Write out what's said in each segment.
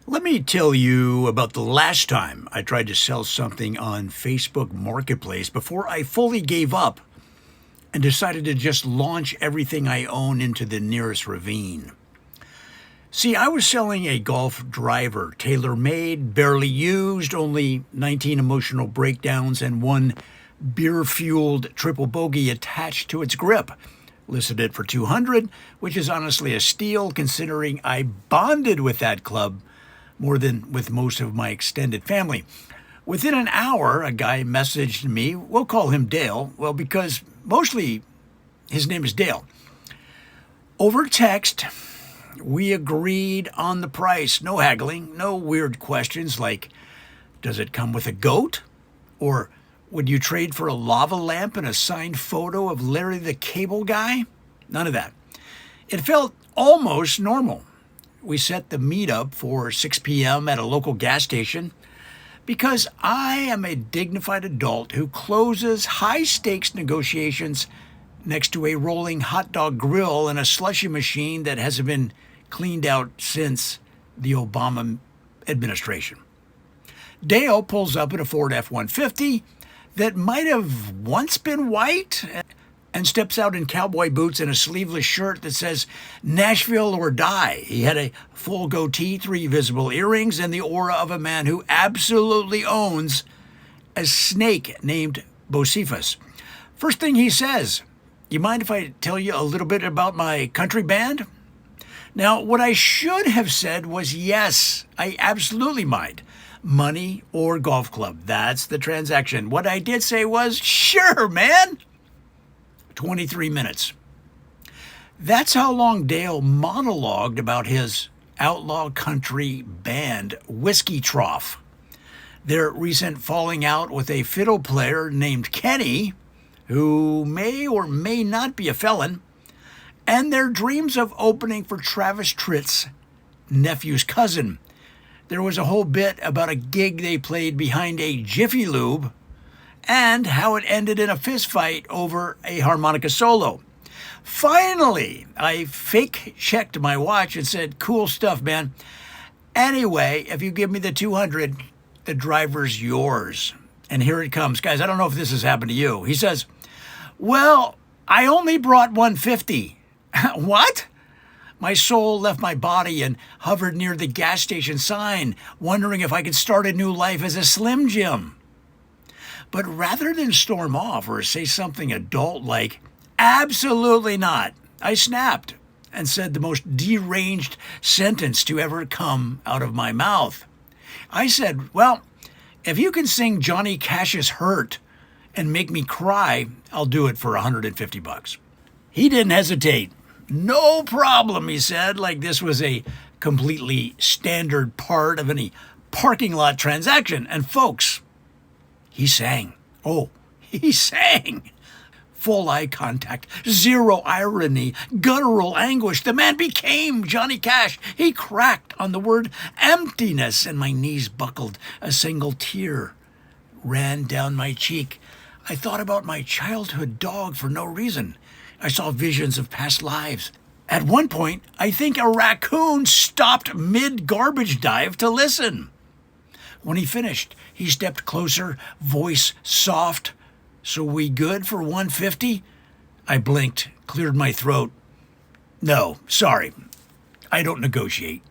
Let me tell you about the last time I tried to sell something on Facebook Marketplace before I fully gave up and decided to just launch everything I own into the nearest ravine. See, I was selling a golf driver, tailor made, barely used, only 19 emotional breakdowns, and one beer fueled triple bogey attached to its grip. Listed it for 200, which is honestly a steal considering I bonded with that club more than with most of my extended family. Within an hour, a guy messaged me. We'll call him Dale. Well, because mostly his name is Dale. Over text, we agreed on the price. No haggling, no weird questions like, does it come with a goat? Or would you trade for a lava lamp and a signed photo of Larry the Cable Guy? None of that. It felt almost normal. We set the meetup for 6 p.m. at a local gas station because I am a dignified adult who closes high-stakes negotiations next to a rolling hot dog grill and a slushy machine that hasn't been cleaned out since the Obama administration. Dale pulls up in a Ford F-150 that might have once been white and steps out in cowboy boots and a sleeveless shirt that says Nashville or die. He had a full goatee, 3 visible earrings, and the aura of a man who absolutely owns a snake named Bocephus. First thing he says, you mind if I tell you a little bit about my country band? Now, what I should have said was yes, I absolutely mind. Money or golf club, that's the transaction. What I did say was, sure, man. 23 minutes. That's how long Dale monologued about his outlaw country band, Whiskey Trough, their recent falling out with a fiddle player named Kenny, who may or may not be a felon, and their dreams of opening for Travis Tritt's nephew's cousin. There was a whole bit about a gig they played behind a Jiffy Lube and how it ended in a fistfight over a harmonica solo. Finally, I fake-checked my watch and said, cool stuff, man. Anyway, if you give me the 200, the driver's yours. And here it comes. Guys, I don't know if this has happened to you. He says, well, I only brought 150. What? My soul left my body and hovered near the gas station sign, wondering if I could start a new life as a Slim Jim. But rather than storm off or say something adult like, absolutely not, I snapped and said the most deranged sentence to ever come out of my mouth. I said, well, if you can sing Johnny Cash's Hurt and make me cry, I'll do it for $150. He didn't hesitate. No problem, he said, like this was a completely standard part of any parking lot transaction. And folks, he sang. Oh, he sang. Full eye contact, zero irony, guttural anguish. The man became Johnny Cash. He cracked on the word emptiness, and my knees buckled. A single tear ran down my cheek. I thought about my childhood dog for no reason. I saw visions of past lives. At one point, I think a raccoon stopped mid-garbage dive to listen. When he finished, he stepped closer, voice soft. So we good for 150? I blinked, cleared my throat. No, sorry. I don't negotiate.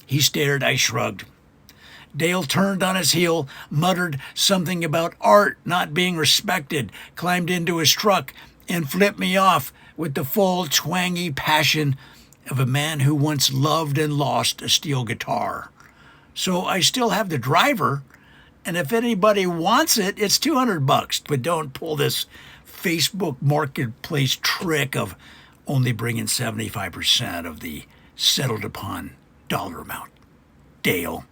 He stared, I shrugged. Dale turned on his heel, muttered something about art not being respected, climbed into his truck, and flipped me off with the full twangy passion of a man who once loved and lost a steel guitar. So I still have the driver, and if anybody wants it, it's $200. But don't pull this Facebook Marketplace trick of only bringing 75% of the settled upon dollar amount. Dale.